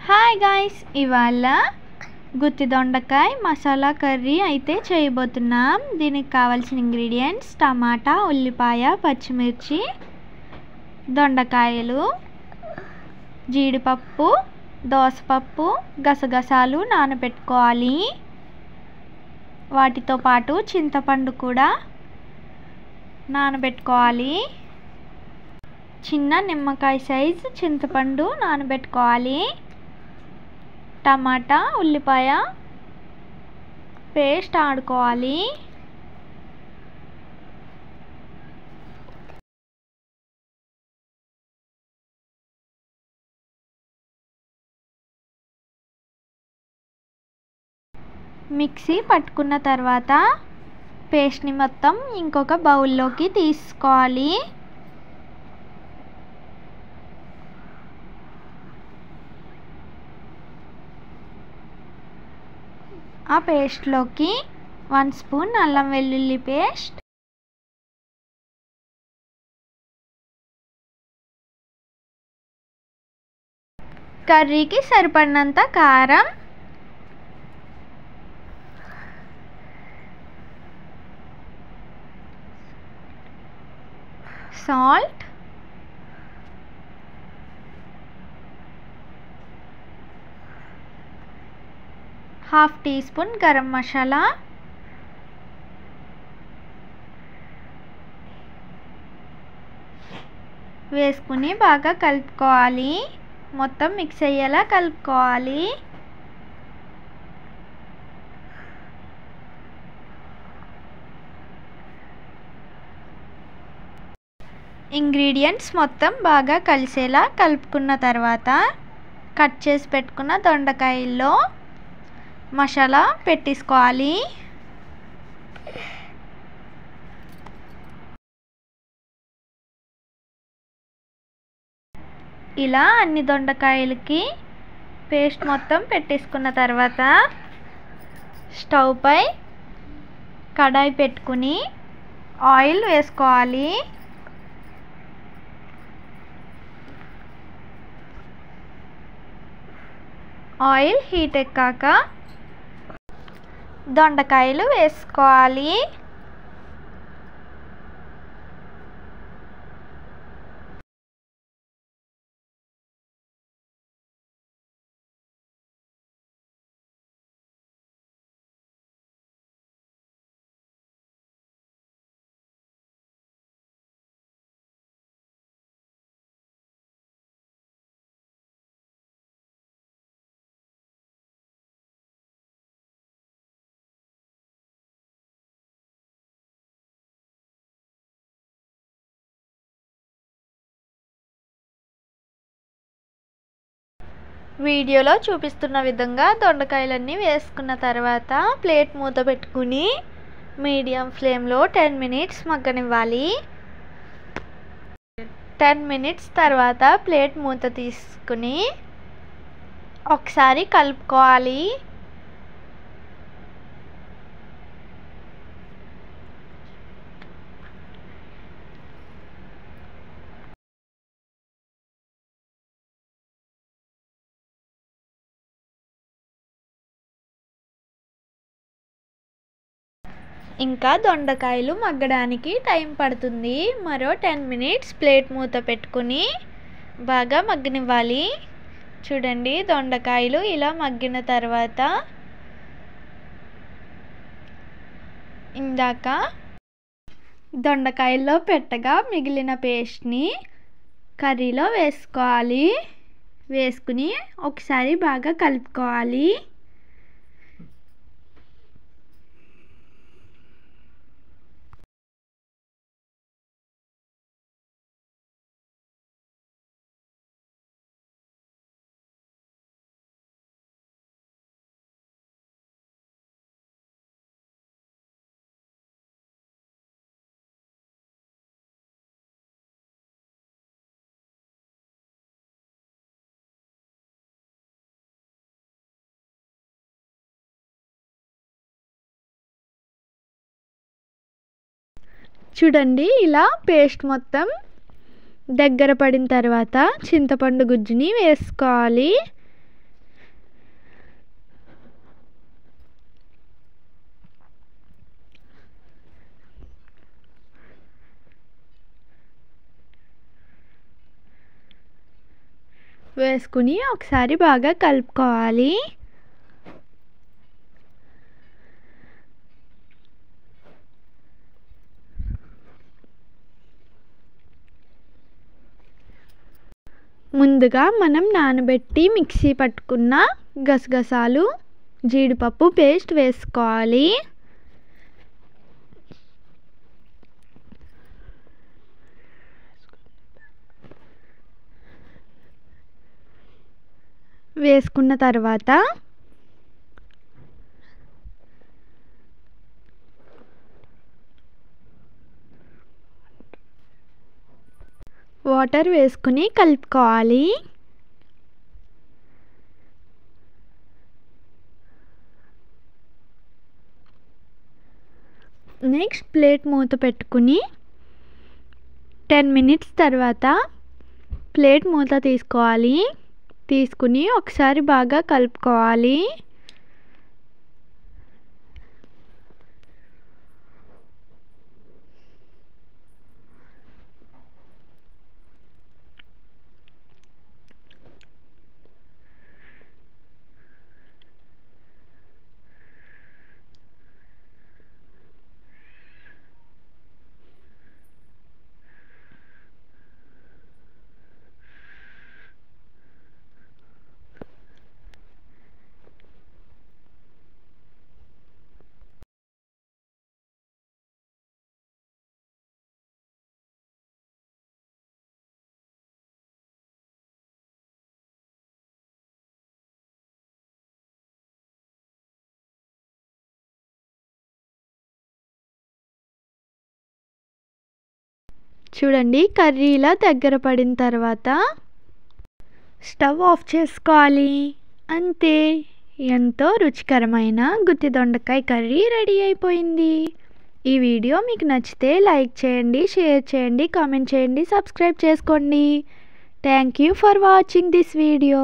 Hi guys, ఇవాళ గుత్తి దొండకాయ masala curry అయితే చేయబోతున్నాం. దీనికి కావాల్సిన ఇంగ్రీడియంట్స్ టమాటా, ఉల్లిపాయ, పచ్చిమిర్చి, దొండకాయలు, జీడిపప్పు, దోసపప్పు, గసగసాలు నానబెట్టుకోవాలి. వాటితో పాటు చింతపండు కూడా నానబెట్టుకోవాలి. చిన్న నిమ్మకాయ సైజు చింతపండు నానబెట్టుకోవాలి. టమాటా, ఉల్లిపాయ పేస్ట్ ఆడుకోవాలి. మిక్సీ పట్టుకున్న తర్వాత పేస్ట్ని మొత్తం ఇంకొక బౌల్లోకి తీసుకోవాలి. ఆ పేస్ట్లోకి 1 స్పూన్ అల్లం వెల్లుల్లి పేస్ట్, కర్రీకి సరిపడినంత కారం, salt, half teaspoon garam masala, వేసుకుని బాగా కలుపుకోవాలి. మొత్తం మిక్స్ అయ్యేలా కలుపుకోవాలి. ఇంగ్రీడియంట్స్ మొత్తం బాగా కలిసేలా కలుపుకున్న తర్వాత కట్ చేసి పెట్టుకున్న దొండకాయల్లో మసాలా పెట్టేసుకోవాలి. ఇలా అన్ని దొండకాయలకి పేస్ట్ మొత్తం పెట్టేసుకున్న తర్వాత స్టవ్ పై కడాయి పెట్టుకుని ఆయిల్ వేసుకోవాలి. ఆయిల్ హీట్ ఎక్కాక దొండకాయలు వేసుకోవాలి. వీడియోలో చూపిస్తున్న విధంగా దొండకాయలన్నీ వేసుకున్న తర్వాత ప్లేట్ మూత పెట్టుకుని మీడియం ఫ్లేమ్లో 10 మినిట్స్ మగ్గనివ్వాలి. 10 మినిట్స్ తర్వాత ప్లేట్ మూత తీసుకుని ఒకసారి కలుపుకోవాలి. ఇంకా దొండకాయలు మగ్గడానికి టైం పడుతుంది. మరో 10 మినిట్స్ ప్లేట్ మూత పెట్టుకుని బాగా మగ్గనివ్వాలి. చూడండి, దొండకాయలు ఇలా మగ్గిన తర్వాత ఇందాక దొండకాయల్లో పెట్టగా మిగిలిన పేస్ట్ని కర్రీలో వేసుకోవాలి. వేసుకుని ఒకసారి బాగా కలుపుకోవాలి. చూడండి, ఇలా పేస్ట్ మొత్తం దగ్గర పడిన తర్వాత చింతపండు గుజ్జుని వేసుకోవాలి. వేసుకుని ఒకసారి బాగా కలుపుకోవాలి. ముందుగా మనం నానబెట్టి మిక్సీ పట్టుకున్న గసగసాలు, జీడిపప్పు పేస్ట్ వేసుకోవాలి. వేసుకున్న తర్వాత వాటర్ వేసుకుని కలుపుకోవాలి. నెక్స్ట్ ప్లేట్ మూత పెట్టుకుని 10 మినిట్స్ తర్వాత ప్లేట్ మూత తీసుకోవాలి. తీసుకుని ఒకసారి బాగా కలుపుకోవాలి. చూడండి, కర్రీ ఇలా దగ్గర పడిన తర్వాత స్టవ్ ఆఫ్ చేసుకోవాలి. అంతే, ఎంతో రుచికరమైన గుత్తి దొండకాయ కర్రీ రెడీ అయిపోయింది. ఈ వీడియో మీకు నచ్చితే లైక్ చేయండి, షేర్ చేయండి, కామెంట్ చేయండి, సబ్స్క్రైబ్ చేసుకోండి. Thank you for watching this video.